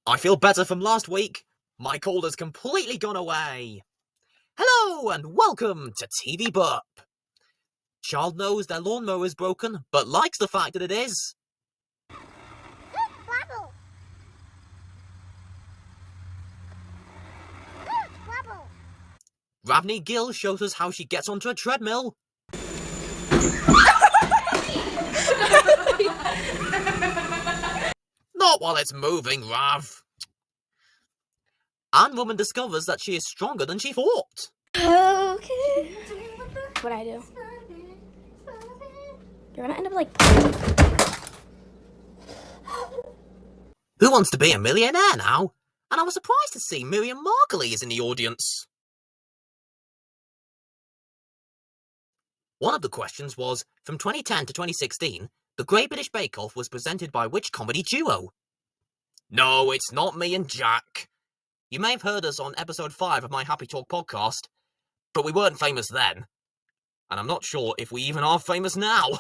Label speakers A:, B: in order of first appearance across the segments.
A: I feel better from last week. My cold has completely gone away. Hello and welcome to TV Burp. Child knows their lawnmower is broken, but likes the fact that it is. Ravney Gill shows us how she gets onto a treadmill. Not while it's moving, Rav. And woman discovers that she is stronger than she thought.
B: Okay. What'd I do? You're gonna end up like...
A: Who Wants to Be a Millionaire now? And I was surprised to see Miriam Markley is in the audience. One of the questions was, from 2010 to 2016, the Great British Bake Off was presented by which comedy duo? No, it's not me and Jack. You may have heard us on episode 5 of my Happy Talk podcast, but we weren't famous then. And I'm not sure if we even are famous now.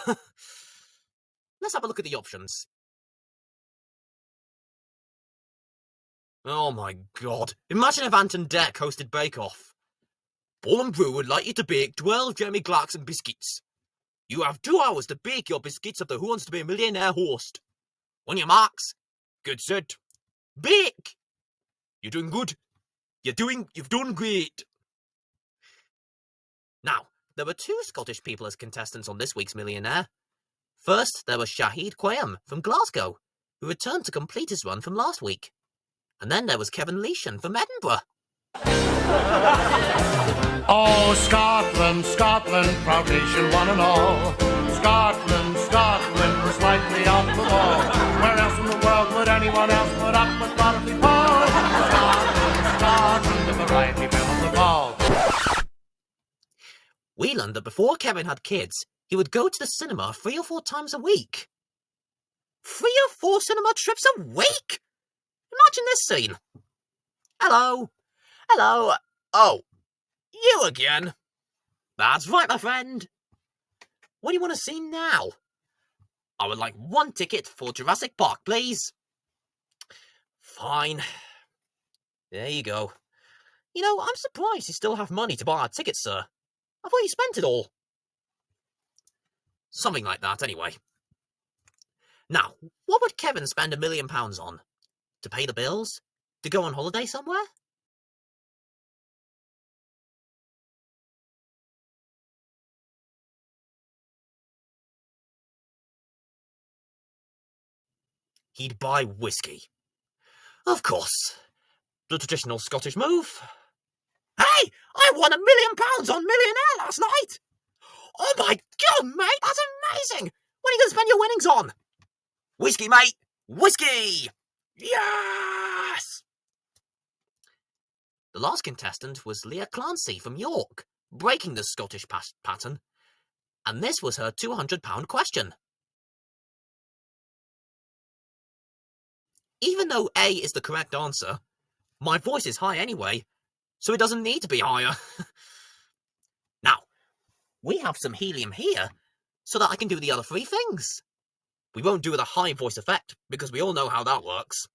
A: Let's have a look at the options. Oh my god. Imagine if Ant and Dec hosted Bake Off. Paul and Brew would like you to bake 12 Jeremy Clarkson biscuits. You have 2 hours to bake your biscuits of the Who Wants to Be a Millionaire host. On your marks, get set, bake! You're doing good. You've done great. Now, there were 2 Scottish people as contestants on this week's Millionaire. First, there was Shahid Quayam from Glasgow, who returned to complete his run from last week. And then there was Kevin Leeshan from Edinburgh.
C: Oh, Scotland, Scotland, proud nation one and all. Scotland, Scotland, we're slightly off the ball. Where else in the world would anyone else put up with bodily Paul? Scotland, Scotland, the variety bill of the ball.
A: We learned that before Kevin had kids, he would go to the cinema 3 or 4 times a week. 3 or 4 cinema trips a week? Imagine this scene. Hello. Hello. Oh, you again? That's right, my friend. What do you want to see now? I would like 1 ticket for Jurassic Park, please. Fine. There you go. You know, I'm surprised you still have money to buy a ticket, sir. I thought you spent it all. Something like that, anyway. Now, what would Kevin spend £1 million on? To pay the bills? To go on holiday somewhere? He'd buy whiskey. Of course. The traditional Scottish move. Hey! I won £1 million on Millionaire last night! Oh my god, mate! That's amazing! What are you going to spend your winnings on? Whiskey, mate! Whiskey! Yes! The last contestant was Leah Clancy from York, breaking the Scottish pattern. And this was her £200 question. Even though A is the correct answer, my voice is high anyway, so it doesn't need to be higher. Now, we have some helium here, so that I can do the other 3 things. We won't do the high voice effect, because we all know how that works.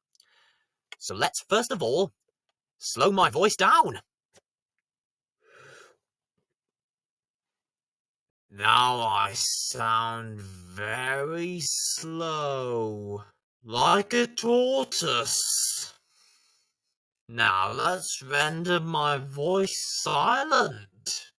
A: So let's first of all, slow my voice down. Now I sound very slow. Like a tortoise. Now let's render my voice silent.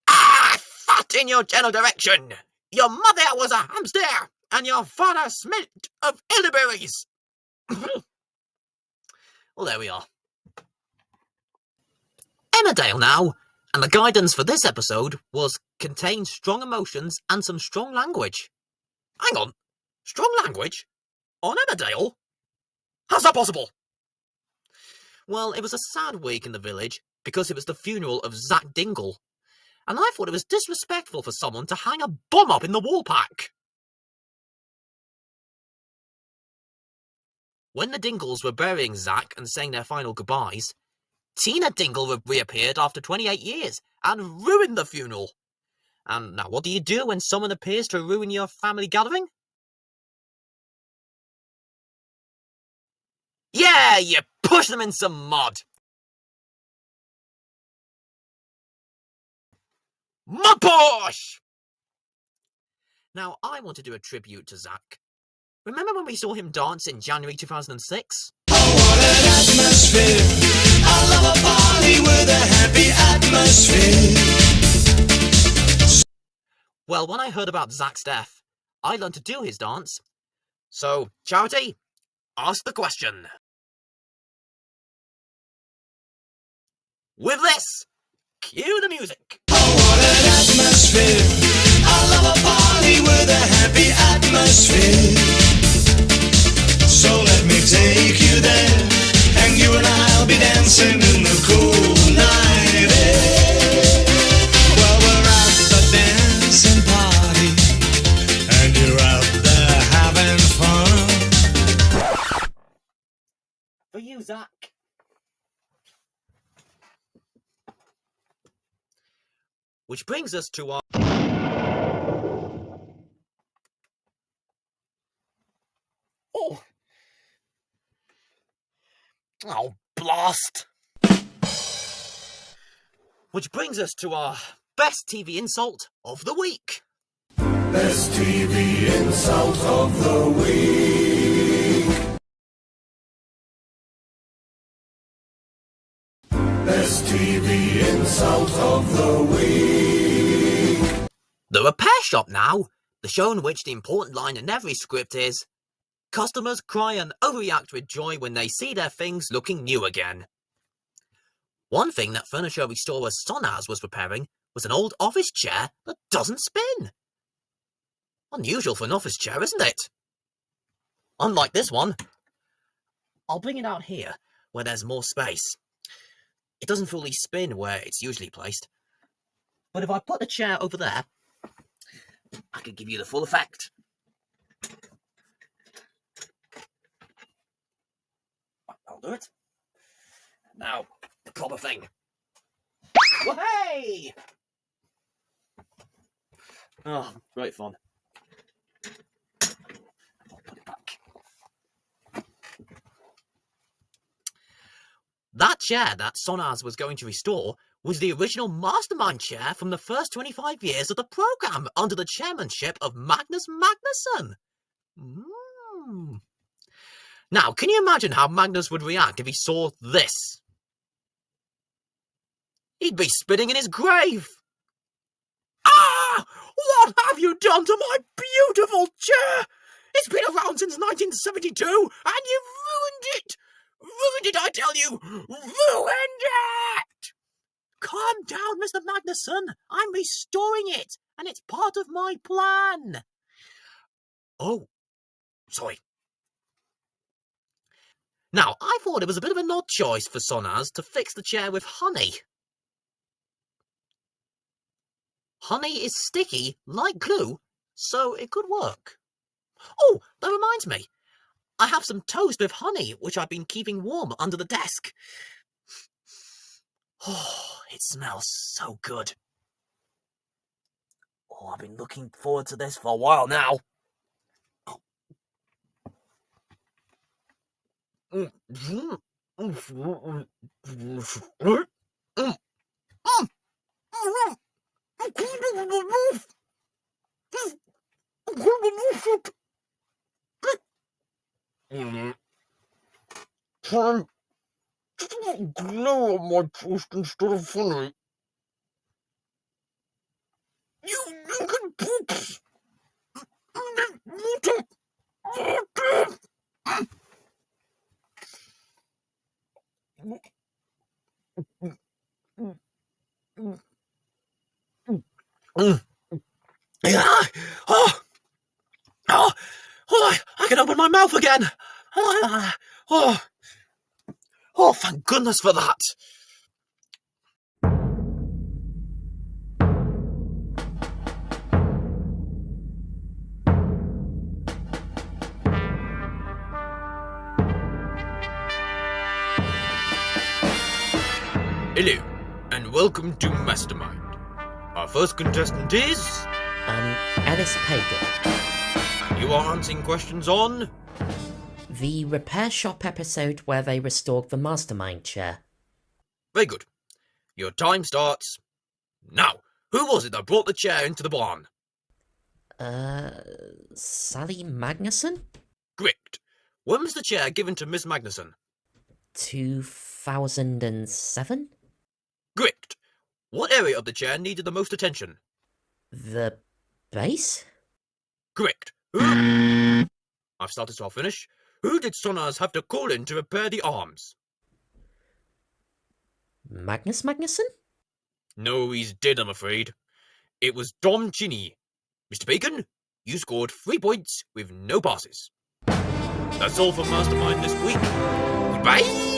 A: Ah! Fat in your general direction! Your mother was a hamster! And your father smelt of elderberries! Well, there we are. Emmerdale now, and the guidance for this episode was contain strong emotions and some strong language. Hang on, strong language? On Emmerdale? How's that possible? Well, it was a sad week in the village because it was the funeral of Zach Dingle, and I thought it was disrespectful for someone to hang a bomb up in the wall pack. when the Dingles were burying Zack and saying their final goodbyes, Tina Dingle reappeared after 28 years and ruined the funeral. And now what do you do when someone appears to ruin your family gathering? Yeah, you push them in some mud. Mud push! Now, I want to do a tribute to Zack. Remember when we saw him dance in January 2006?
D: Oh, what an atmosphere! I love a party with a happy atmosphere.
A: Well, when I heard about Zack's death, I learned to do his dance. So, Charity, ask the question. With this, cue the music.
D: Oh, what an atmosphere! I love a party with a happy atmosphere. So let me take you there, and you and I'll be dancing in the cool night air. Well, we're at the dancing party, and you're out there having fun.
A: For you, Zack. Which brings us to our... Oh, blast! Which brings us to our best TV insult of the week.
D: Best TV insult of the week. Best TV insult of the week.
A: The Repair Shop Now, the show in which the important line in every script is, customers cry and overreact with joy when they see their things looking new again. One thing that furniture restorer Sonaz was repairing was an old office chair that doesn't spin. Unusual for an office chair, isn't it? Unlike this one. I'll bring it out here, where there's more space. It doesn't fully spin where it's usually placed. But if I put the chair over there, I could give you the full effect. I'll do it. Now, the proper thing. Well, hey! Oh, great fun. I'll put it back. That chair that Sonaz was going to restore was the original Mastermind chair from the first 25 years of the programme under the chairmanship of Magnus Magnusson. Now, can you imagine how Magnus would react if he saw this? He'd be spitting in his grave. Ah! What have you done to my beautiful chair? It's been around since 1972, and you've ruined it! Ruined it, I tell you! Ruined it! Calm down, Mr. Magnusson. I'm restoring it, and it's part of my plan. Oh, sorry. Now, I thought it was a bit of an odd choice for Sonaz to fix the chair with honey. Honey is sticky, like glue, so it could work. Oh, that reminds me. I have some toast with honey, which I've been keeping warm under the desk. Oh, it smells so good. Oh, I've been looking forward to this for a while now. Glue on my toast instead of honey. You can poops. I can open my mouth again. Oh, thank goodness for that. Hello, and welcome to Mastermind. Our first contestant is...
E: Alice Pagan.
A: And you are answering questions on...
E: The repair shop episode where they restored the Mastermind chair.
A: Very good. Your time starts... now. Who was it that brought the chair into the barn?
E: Sally Magnuson?
A: Correct. When was the chair given to Miss Magnuson?
E: 2007?
A: Correct. What area of the chair needed the most attention?
E: The base?
A: Correct. Who... I've started, so I'll finish. Who did Sonners have to call in to repair the arms?
E: Magnus Magnuson?
A: No, he's dead, I'm afraid. It was Dom Chinny. Mr. Bacon, you scored 3 points with no passes. That's all for Mastermind this week. Goodbye!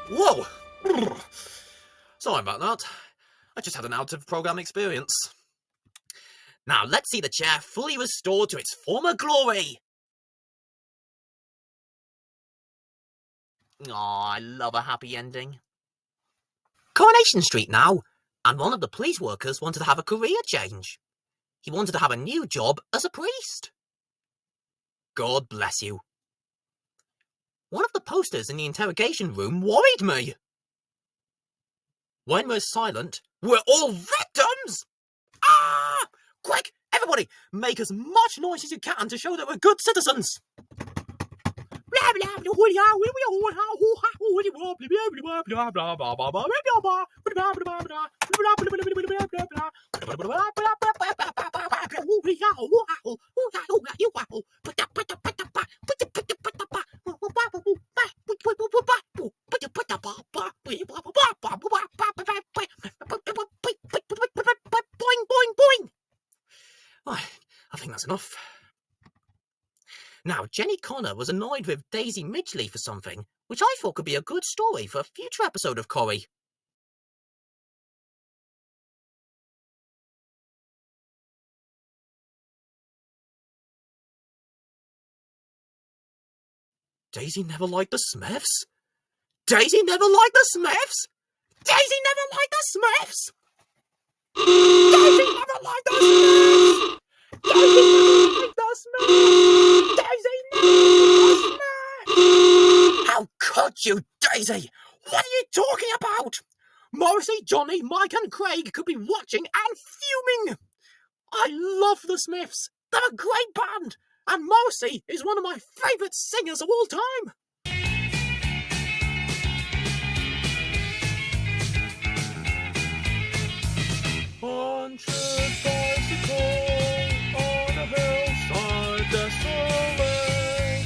A: Whoa! Sorry about that. I just had an out-of-program experience. Now, let's see the chair fully restored to its former glory. Aw, I love a happy ending. Coronation Street now, and one of the police workers wanted to have a career change. He wanted to have a new job as a priest. God bless you. One of the posters in the interrogation room worried me. When we're silent, we're all victims! Ah! Quick, everybody, make as much noise as you can to show that we're good citizens! I think that's enough. Now, Jenny Connor was annoyed with Daisy Midgley for something, which I thought could be a good story for a future episode of Corrie. Daisy never liked the Smiths? Daisy never liked the Smiths? Daisy never liked the Smiths? Daisy never liked the Smiths? Daisy never liked the Smiths? Daisy never liked the Smiths? How could you, Daisy? What are you talking about? Morrissey, Johnny, Mike and Craig could be watching and fuming. I love the Smiths. They're a great band. And Morrissey is one of my favourite singers of all time. On tricycle, on a hillside desolate,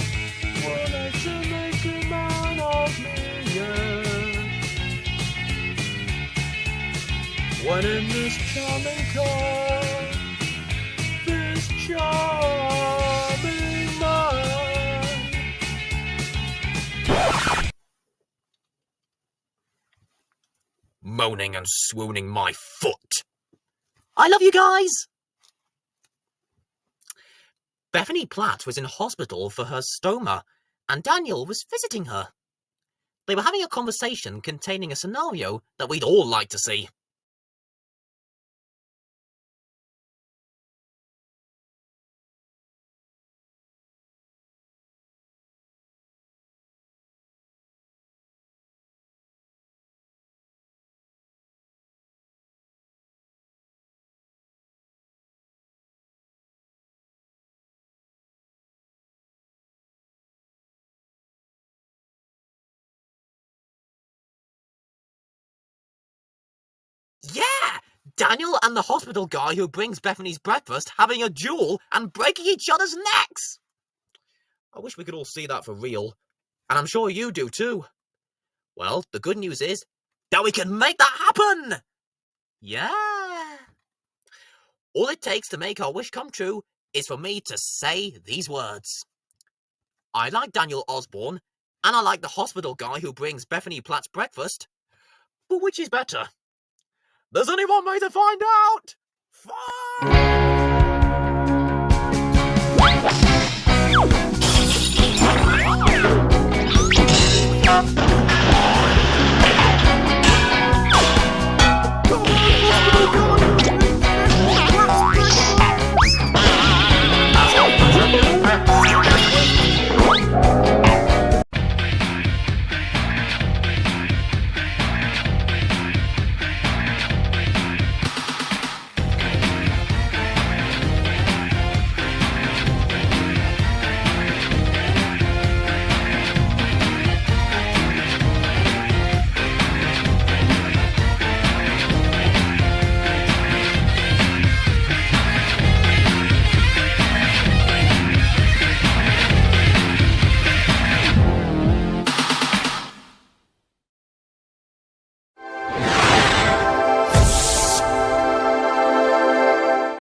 A: will nature make a man of me, yeah. When in this charming car, this charming man. Moaning and swooning my foot. I love you guys! Bethany Platt was in hospital for her stoma, and Daniel was visiting her. They were having a conversation containing a scenario that we'd all like to see. Yeah! Daniel and the hospital guy who brings Bethany's breakfast having a duel and breaking each other's necks! I wish we could all see that for real. And I'm sure you do too. Well, the good news is that we can make that happen! Yeah! All it takes to make our wish come true is for me to say these words. I like Daniel Osborne, and I like the hospital guy who brings Bethany Platt's breakfast. But which is better? There's only one way to find out!